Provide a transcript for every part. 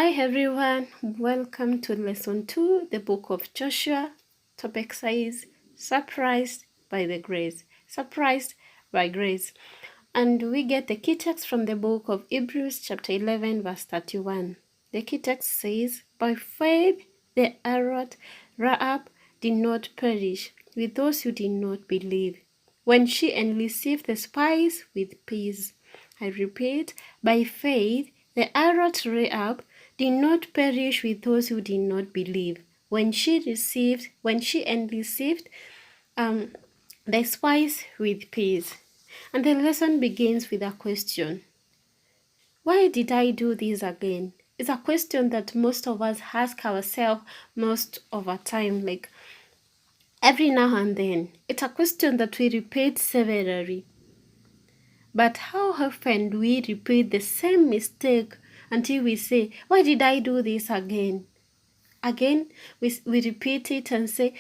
Hi everyone, welcome to lesson 2, the book of Joshua. Topic says surprised by the grace. Surprised by grace. And we get the key text from the book of Hebrews chapter 11 verse 31. The key text says, by faith the harlot Rahab did not perish with those who did not believe, when she received the spies with peace. I repeat, by faith the harlot Rahab did not perish with those who did not believe, when she received the spies with peace. And the lesson begins with a question. Why did I do this again? It's a question that most of us ask ourselves most of our time, like every now and then. It's a question that we repeat severally. But how often do we repeat the same mistake until we say, why did I do this again? Again, we repeat it and say,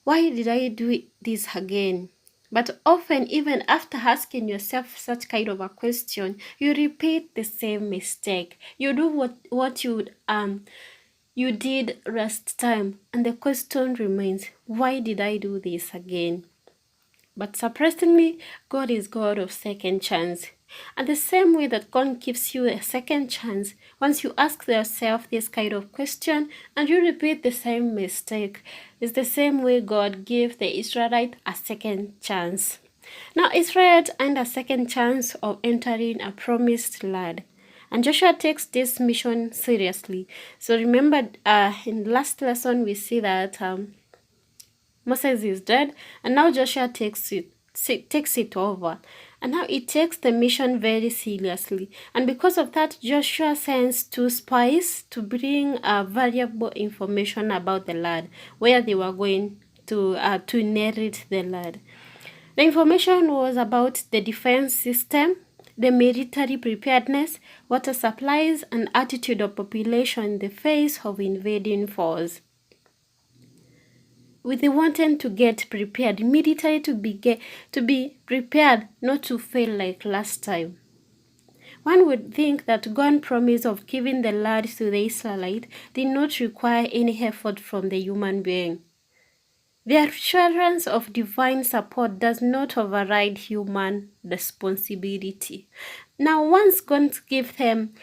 why did I do this again? But often, even after asking yourself such kind of a question, you repeat the same mistake. You do what you did last time, and the question remains, why did I do this again? But surprisingly, God is God of second chance. And the same way that God gives you a second chance, once you ask yourself this kind of question and you repeat the same mistake, is the same way God gave the Israelites a second chance. Now, Israel earned a second chance of entering a promised land. And Joshua takes this mission seriously. So remember, in last lesson, we see that Moses is dead, and now Joshua takes it over. And now he takes the mission very seriously. And because of that, Joshua sends 2 spies to bring valuable information about the land, where they were going to inherit the land. The information was about the defense system, the military preparedness, water supplies, and attitude of population in the face of invading foes. With the wanting to get prepared, military to be prepared not to fail like last time. One would think that God's promise of giving the land to the Israelites did not require any effort from the human being. The assurance of divine support does not override human responsibility. Now, once God gave them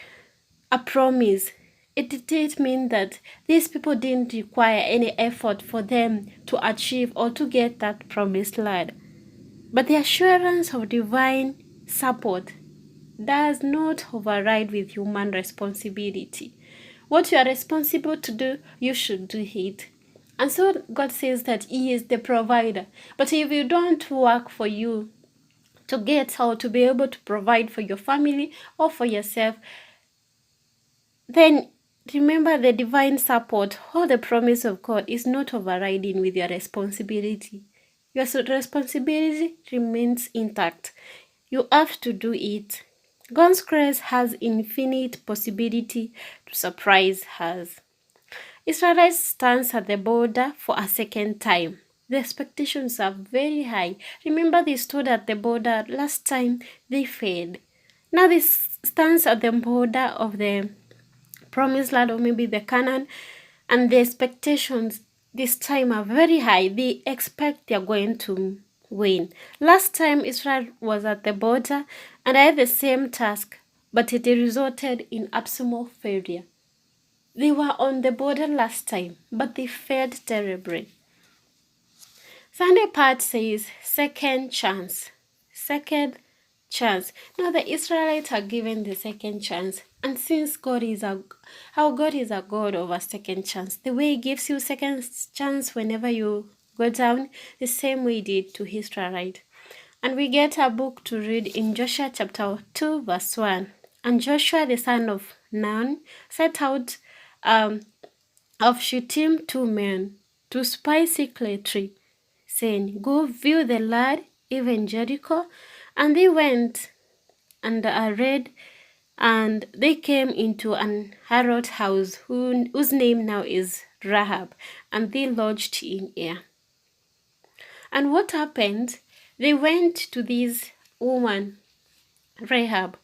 a promise, it did mean that these people didn't require any effort for them to achieve or to get that promised land. But the assurance of divine support does not override with human responsibility. What you are responsible to do, you should do it. And so God says that He is the provider. But if you don't work for you to get or to be able to provide for your family or for yourself, then remember the divine support or the promise of God is not overriding with your responsibility. Your responsibility remains intact. You have to do it. God's grace has infinite possibility to surprise us. Israel stands at the border for a second time. The expectations are very high. Remember, they stood at the border last time, they failed. Now they stands at the border of the promised land, or maybe the Canaan, and the expectations this time are very high. They expect they're going to win. Last time Israel was at the border and I had the same task, but it resulted in absolute failure. They were on the border last time, but they failed terribly. Sunday part says second chance. Second chance. Now the Israelites are given the second chance. And since God is a God of a second chance, the way He gives you second chance whenever you go down, the same way He did to Israelite. And we get a book to read in Joshua chapter 2 verse 1. And Joshua the son of Nun set out of Shittim 2 men to spy secretly, saying, go view the land, even Jericho. And they went and read, and they came into an harlot house whose name now is Rahab, and they lodged in here. And what happened? They went to this woman, Rahab,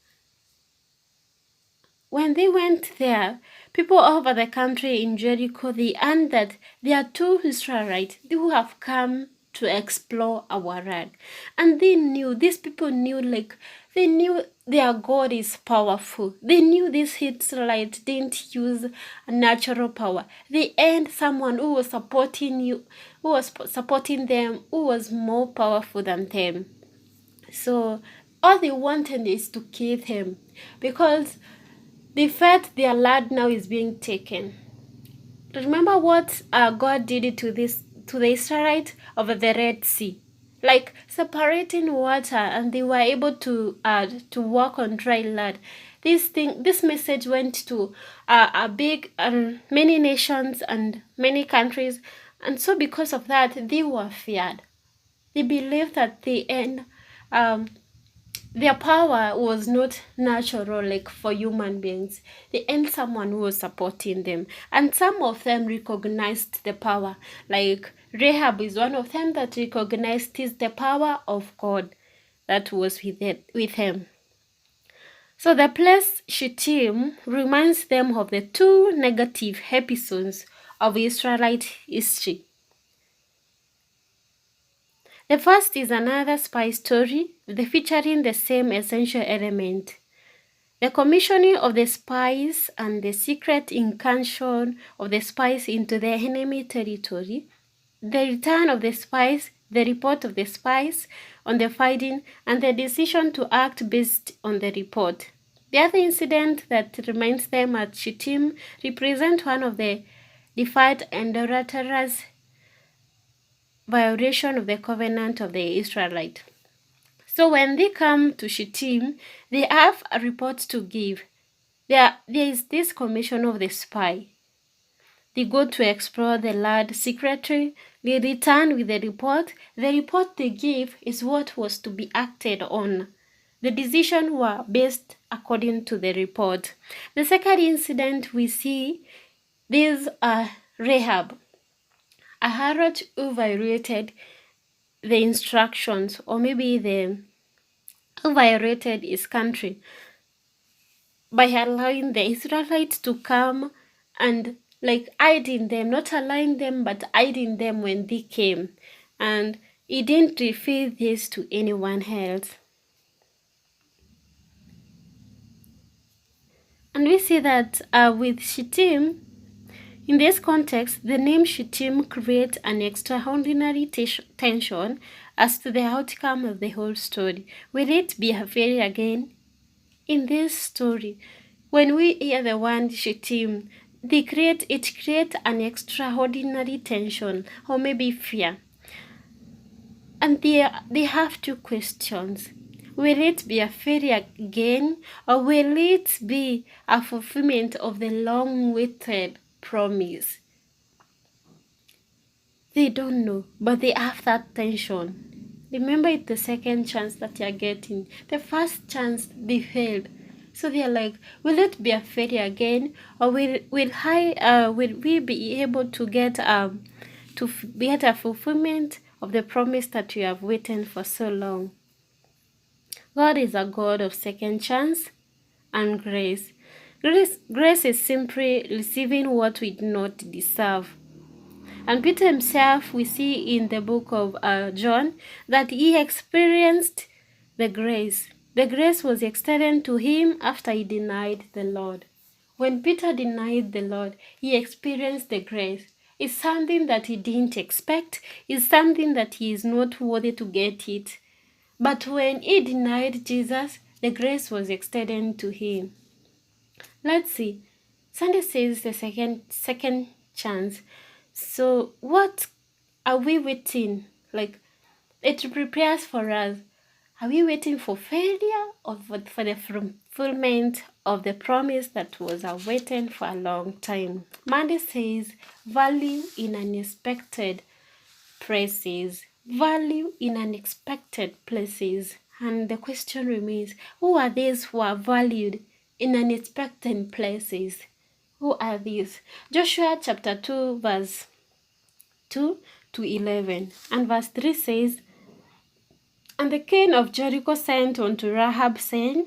when they went there, people over the country in Jericho, they learned that there are two Israelites who have come to explore our land. And they knew, these people knew, like, they knew their God is powerful. They knew these Israelites didn't use natural power. They had someone who was supporting you, who was supporting them, who was more powerful than them. So all they wanted is to kill him because they felt their land now is being taken. Remember what God did it to the Israelites over the Red Sea, like separating water, and they were able to walk on dry land. This message went to a big many nations and many countries, and so because of that, they were feared. They believed that the end. Their power was not natural like for human beings. They had someone who was supporting them. And some of them recognized the power. Like Rahab is one of them that recognized is the power of God that was with him. So the place Shittim reminds them of the two negative episodes of Israelite history. The first is another spy story, featuring the same essential element. The commissioning of the spies and the secret incursion of the spies into the enemy territory, the return of the spies, the report of the spies on the fighting, and the decision to act based on the report. The other incident that reminds them at Shittim represent one of the defied and adulterous violation of the covenant of the Israelite. So when they come to Shittim, they have a report to give. There is this commission of the spy. They go to explore the land secretly. They return with the report. The report they give is what was to be acted on. The decisions were based according to the report. The second incident we see, this Rahab, a harlot who violated the instructions, or maybe who violated his country by allowing the Israelites to come and like hiding them, not allowing them, but hiding them when they came. And he didn't reveal this to anyone else. And we see that with Shittim, in this context, the name Shittim creates an extraordinary tension as to the outcome of the whole story. Will it be a failure again? In this story, when we hear the word Shittim, it creates an extraordinary tension or maybe fear. And they have two questions. Will it be a failure again, or will it be a fulfillment of the long-awaited promise? They don't know, but they have that tension. Remember, it's the second chance that you're getting. The first chance, they failed. So they're like, will it be a failure again, or will we be able to get get a fulfillment of the promise that we have waited for so long? God is a God of second chance and grace. Grace is simply receiving what we do not deserve. And Peter himself, we see in the book of John, that he experienced the grace. The grace was extended to him after he denied the Lord. When Peter denied the Lord, he experienced the grace. It's something that he didn't expect. It's something that he is not worthy to get it. But when he denied Jesus, the grace was extended to him. Let's see. Sunday says the second chance. So what are we waiting? Like, it prepares for us. Are we waiting for failure or for the fulfillment of the promise that was awaited for a long time? Monday says value in unexpected places. Value in unexpected places. And the question remains, who are these who are valued in unexpected places? Who are these? Joshua chapter 2 verse 2 to 11. And verse 3 says, And the king of Jericho sent unto Rahab, saying,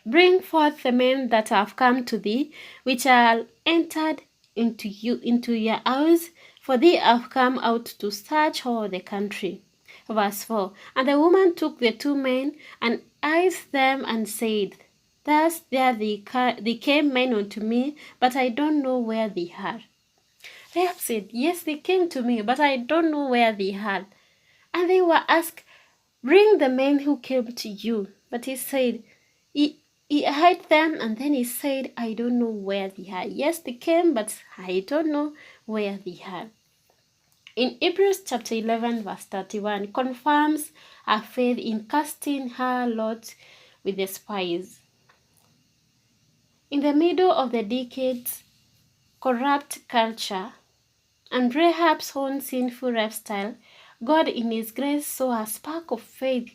Bring forth the men that have come to thee, which are entered into your house, for they have come out to search all the country. Verse 4. And the woman took the two men and eyed them and said, Thus there they came men unto me, but I don't know where they are. Rahab said, Yes, they came to me, but I don't know where they are. And they were asked, Bring the men who came to you. But he said, he hid them, and then he said, I don't know where they are. Yes, they came, but I don't know where they are. In Hebrews chapter 11, verse 31, confirms her faith in casting her lot with the spies. In the middle of the decades, corrupt culture, and Rahab's own sinful lifestyle, God in His grace saw a spark of faith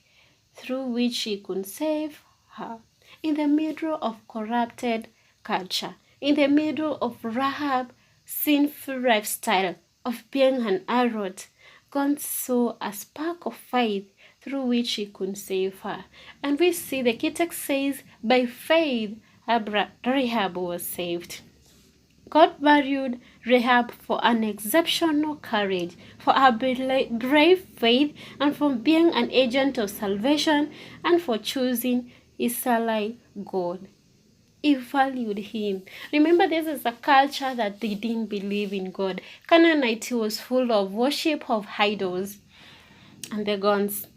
through which He could save her. In the middle of corrupted culture, in the middle of Rahab's sinful lifestyle of being an harlot, God saw a spark of faith through which He could save her. And we see the text says, by faith Rahab was saved. God valued Rahab for an exceptional courage, for her brave faith, and for being an agent of salvation, and for choosing Israelite God. He valued him. Remember, this is a culture that they didn't believe in God. Canaanite was full of worship of idols and the gods.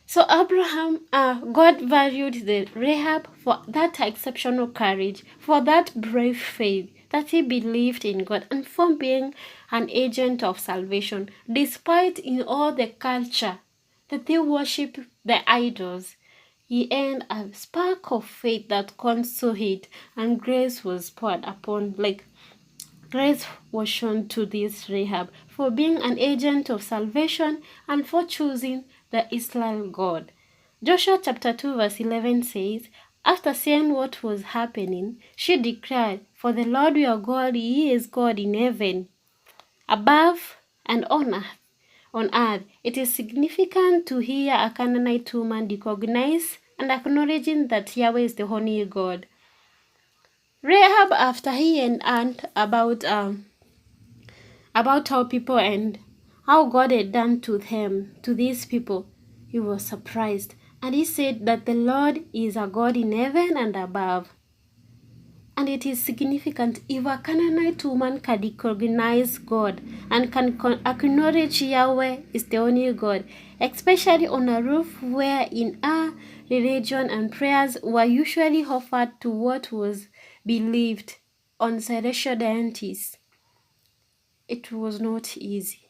So God valued the Rahab for that exceptional courage, for that brave faith, that he believed in God, and for being an agent of salvation, despite in all the culture that they worship the idols. He earned a spark of faith that consoled it, and grace was poured upon, grace was shown to this Rahab for being an agent of salvation and for choosing the Israel God. Joshua chapter 2 verse 11 says, After seeing what was happening, she declared, For the Lord your God, He is God in heaven, above and on earth. It is significant to hear a Canaanite woman recognize and acknowledging that Yahweh is the only God. Rahab, after he and aunt about how people and how God had done to them, to these people, he was surprised. And he said that the Lord is a God in heaven and above. And it is significant if a Canaanite woman can recognize God and can acknowledge Yahweh is the only God, especially on a roof where in our religion and prayers were usually offered to what was believed on celestial deities. It was not easy.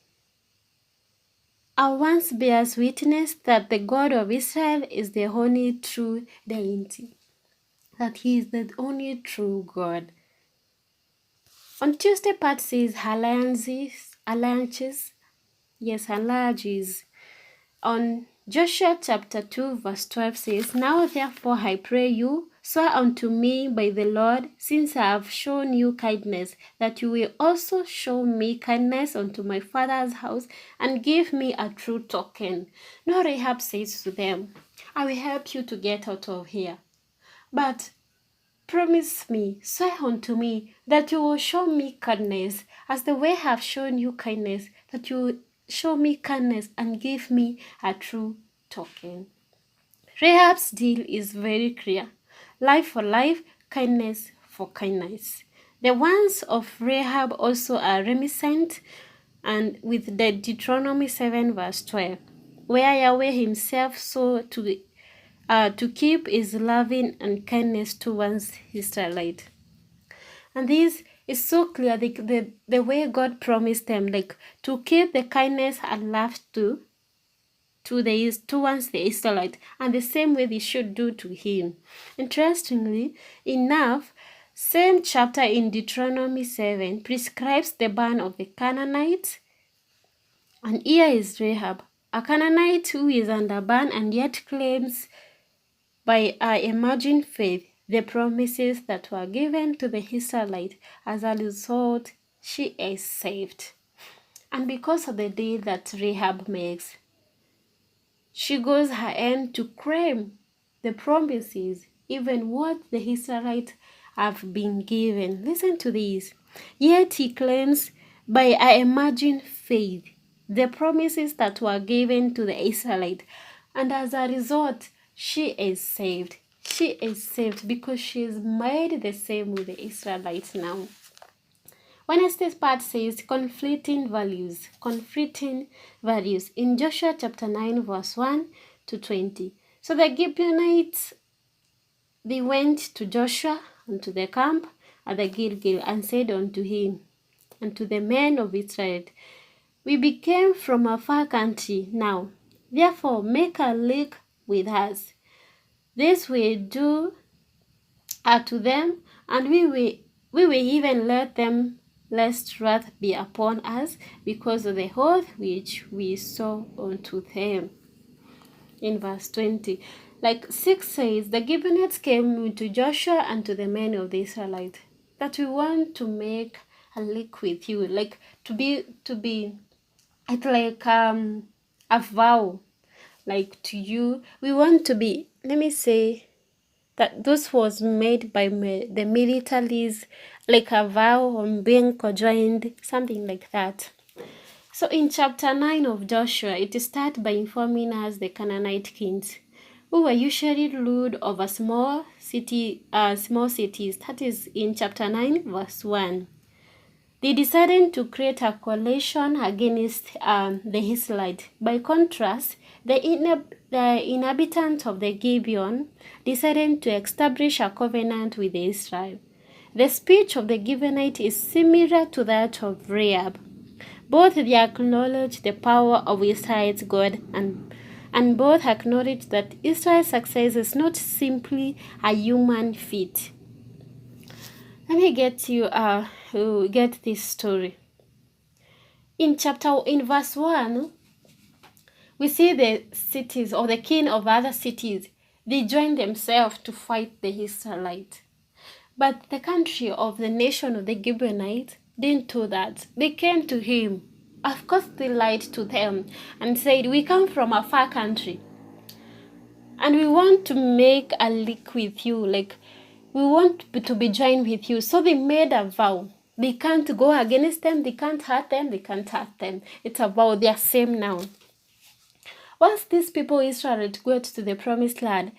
Our once bears witness that the God of Israel is the only true deity, that He is the only true God. On Tuesday, part says alliances. On Joshua chapter 2 verse 12 says, Now therefore I pray you, swear unto me by the Lord, since I have shown you kindness, that you will also show me kindness unto my father's house, and give me a true token. Now Rahab says to them, I will help you to get out of here. But promise me, swear unto me, that you will show me kindness, as the way I have shown you kindness, that you will show me kindness and give me a true token. Rahab's deal is very clear. Life for life, kindness for kindness. The ones of Rahab also are reminiscent and with the Deuteronomy 7 verse 12, where Yahweh himself saw to keep his loving and kindness towards Israelite. And this is so clear, the way God promised them, to keep the kindness and love towards the Israelite, and the same way they should do to him. Interestingly enough, same chapter in Deuteronomy 7 prescribes the ban of the Canaanites, and here is Rahab, a Canaanite who is under ban and yet claims by her emerging faith the promises that were given to the Israelite. As a result, she is saved. And because of the deal that Rahab makes, she goes ahead to claim the promises even what the Israelites have been given. Listen to this. Yet he claims by a imagined faith the promises that were given to the Israelite, and as a result, she is saved. She is saved because she is made the same with the Israelites now. Wednesday's part says conflicting values. Conflicting values in Joshua chapter 9, verse 1 to 20. So the Gibeonites, they went to Joshua and to the camp at the Gilgal and said unto him and to the men of Israel, we became from a far country now. Therefore make a league with us. This we do to them, and we will even let them, lest wrath be upon us, because of the oath which we saw unto them. In verse 20, like 6 says, the Gibeonites came to Joshua and to the men of the Israelites, that we want to make a league with you, like to be it's like a vow, like to you, we want to be, let me say, that this was made by the militaries, like a vow on being conjoined, something like that. So in chapter 9 of Joshua, it starts by informing us the Canaanite kings, who were usually ruled over small cities. That is in chapter 9, verse 1. They decided to create a coalition against the Israelites. By contrast, the inhabitants of the Gibeon decided to establish a covenant with Israel. The speech of the Gibeonite is similar to that of Rahab. Both they acknowledge the power of Israel's God, and both acknowledge that Israel's success is not simply a human feat. Let me get this story. In verse 1, we see the cities or the king of other cities, they join themselves to fight the Israelites. But the country of the nation of the Gibeonites didn't do that. They came to him. Of course, they lied to them and said, we come from a far country and we want to make a league with you, like we want to be joined with you. So they made a vow. They can't go against them, they can't hurt them, they can't hurt them. It's a vow, they are same now. Once these people, Israel, got to the promised land,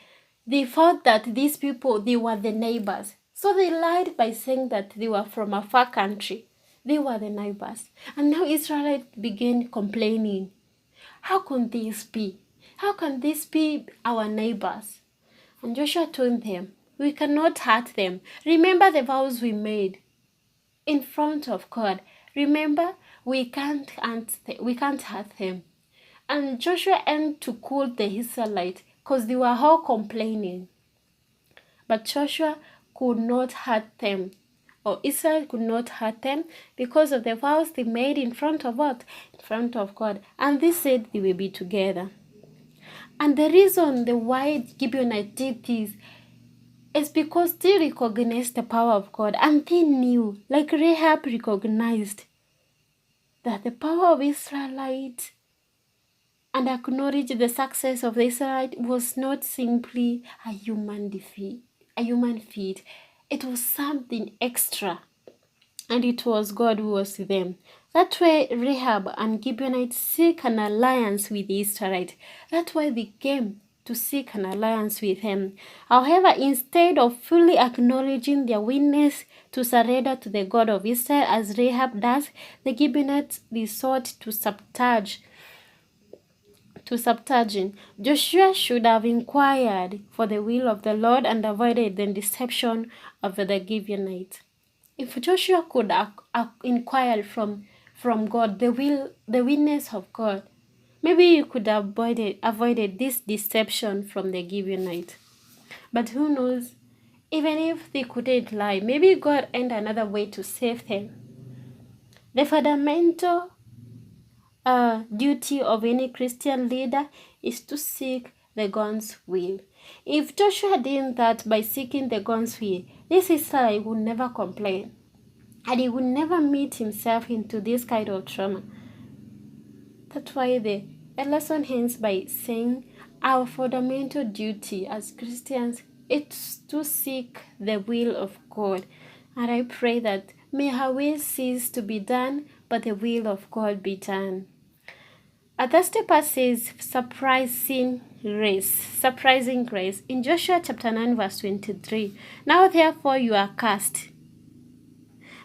they thought that these people, they were the neighbors. So they lied by saying that they were from a far country. They were the neighbors. And now Israel began complaining. How can this be? How can this be our neighbors? And Joshua told them, we cannot hurt them. Remember the vows we made in front of God. Remember, we can't hurt them. And Joshua aimed to cool the Israelites because they were all complaining. But Joshua could not hurt them, or Israel could not hurt them, because of the vows they made in front of what? In front of God. And they said they will be together. And the reason why Gibeonites did this is because they recognized the power of God, and they knew, like Rahab recognized, that the power of Israelites and acknowledged the success of the Israelites was not simply a human feat. It was something extra, and it was God who was with them. That's why Rahab and Gibeonites seek an alliance with the Israelites. That's why they came to seek an alliance with him. However, instead of fully acknowledging their willingness to surrender to the God of Israel as Rahab does, the Gibeonites resort to subterging. Joshua should have inquired for the will of the Lord and avoided the deception of the Gibeonites. If Joshua could inquire from God, the willingness of God, maybe you could have avoided this deception from the Gibeonites. But who knows? Even if they couldn't lie, maybe God had another way to save them. The fundamental duty of any Christian leader is to seek the God's will. If Joshua did that by seeking the God's will, this Israel would never complain, and he would never meet himself into this kind of trauma. That's why the lesson ends by saying our fundamental duty as Christians It's to seek the will of God. And I pray that may her will cease to be done, but the will of God be done. A thirsty part says surprising grace. In Joshua chapter 9 verse 23, now therefore you are cast,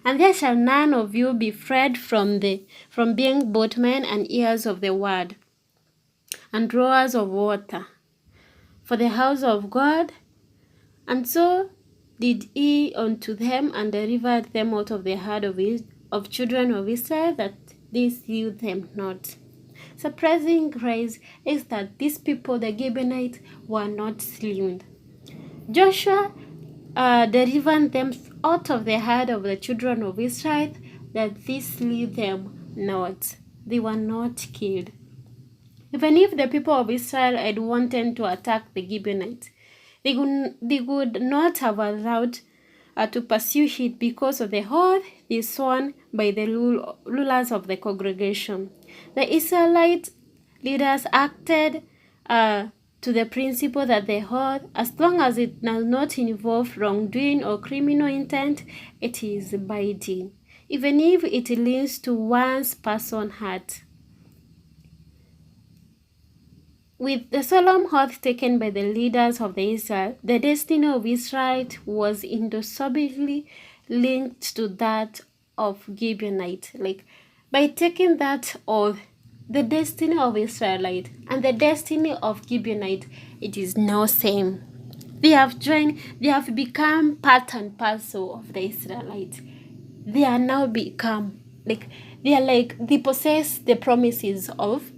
and there shall none of you be freed from being boatmen and ears of the word, and drawers of water, for the house of God. And so did he unto them, and delivered them out of the hand of children of Israel, that they slew them not. Surprising grace is that these people, the Gibeonites, were not slain. Joshua delivered them out of the hand of the children of Israel, that they slew them not. They were not killed. Even if the people of Israel had wanted to attack the Gibeonites, they would not have allowed to pursue it because of the oath they sworn by the rulers of the congregation. The Israelite leaders acted to the principle that the oath, as long as it does not involve wrongdoing or criminal intent, it is binding, even if it leads to one's person's heart. With the solemn oath taken by the leaders of the Israel, the destiny of Israel was indissolubly linked to that of Gibeonite. Like, by taking that oath, the destiny of Israelite and the destiny of Gibeonite, it is now same. They have become part and parcel of the Israelites. They are now become, they possess the promises of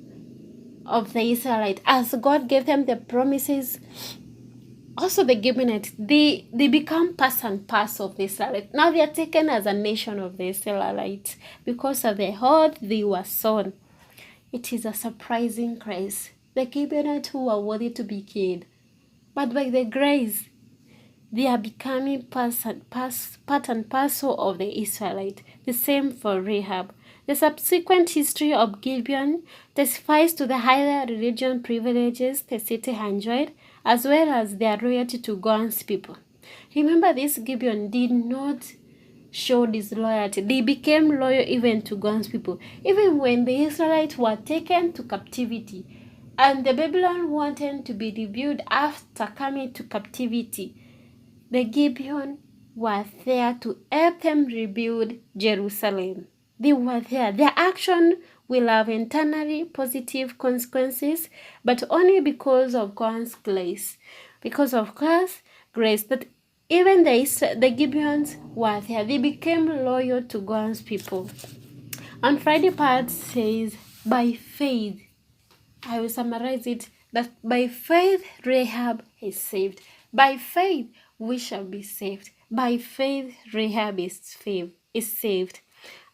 the Israelite. As God gave them the promises, also the Gibeonites, they become part and parcel of the Israelite. Now they are taken as a nation of the Israelites because of the oath they were sown. It is a surprising grace. The Gibeonites who are worthy to be killed, but by the grace, they are becoming part and parcel of the Israelite. The same for Rahab. The subsequent history of Gibeon testifies to the higher religious privileges the city enjoyed, as well as their loyalty to God's people. Remember, this Gibeon did not show disloyalty. They became loyal even to God's people. Even when the Israelites were taken to captivity, and the Babylon wanted to be rebuilt after coming to captivity, the Gibeon were there to help them rebuild Jerusalem. They were there. Their action will have internally positive consequences, but only because of God's grace. Because of God's grace, that even the Gibeons were there. They became loyal to God's people. And Friday part says, by faith, I will summarize it, that by faith Rahab is saved. By faith we shall be saved. By faith Rahab is saved.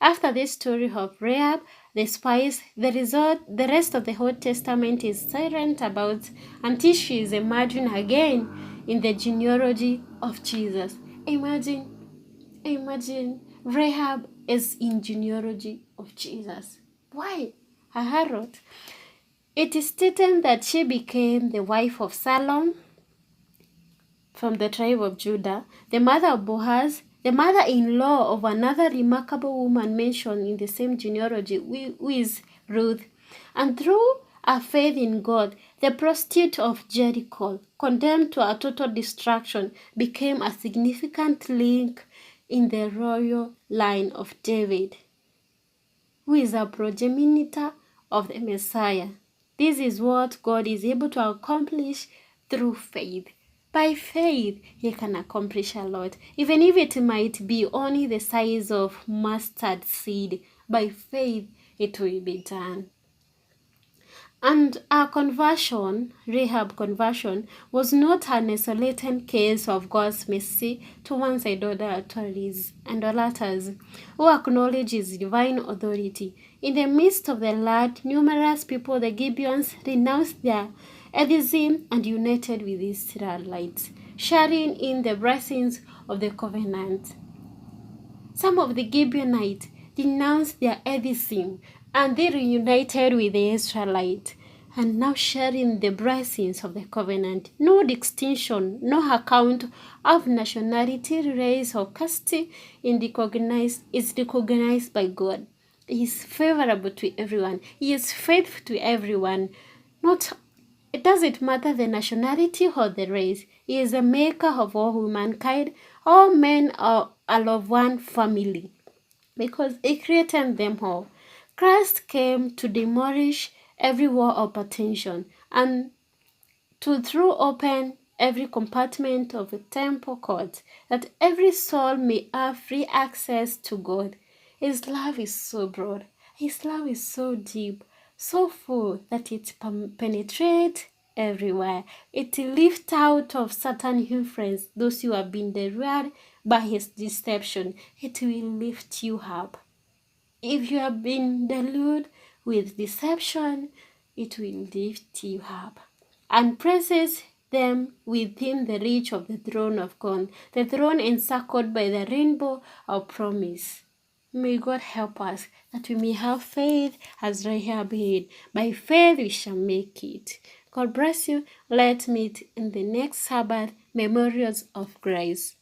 After this story of Rahab, the spies, the rest of the Old Testament is silent about until she is emerging again in the genealogy of Jesus. Imagine Rahab is in genealogy of Jesus. Why? Herod. It is stated that she became the wife of Salome from the tribe of Judah, the mother of Boaz, the mother-in-law of another remarkable woman mentioned in the same genealogy, who is Ruth. And through her faith in God, the prostitute of Jericho, condemned to a total destruction, became a significant link in the royal line of David, who is a progenitor of the Messiah. This is what God is able to accomplish through faith. By faith, He can accomplish a lot, even if it might be only the size of mustard seed. By faith, it will be done. And our conversion, Rahab conversion, was not an isolated case of God's mercy towards idolaters who acknowledge His divine authority. In the midst of the land, numerous people, the Gibeons, renounced their atheism and united with the Israelites, sharing in the blessings of the covenant. Some of the Gibeonites denounced their atheism and they reunited with the Israelites. and now sharing the blessings of the covenant. No distinction, no account of nationality, race, or caste is recognized by God. He is favorable to everyone. He is faithful to everyone. Not It doesn't matter the nationality or the race. He is a maker of all humankind. All men are of one family because he created them all. Christ came to demolish every wall of partition and to throw open every compartment of the temple court, that every soul may have free access to God. His love is so broad. His love is so deep, so full that it penetrates everywhere. It lifts out of Satan influence those who have been derailed by his deception. It will lift you up. If you have been deluded with deception, it will lift you up and places them within the reach of the throne of God, the throne encircled by the rainbow of promise. May God help us that we may have faith as Rahab had. By faith we shall make it. God bless you. Let's meet in the next Sabbath memorials of grace.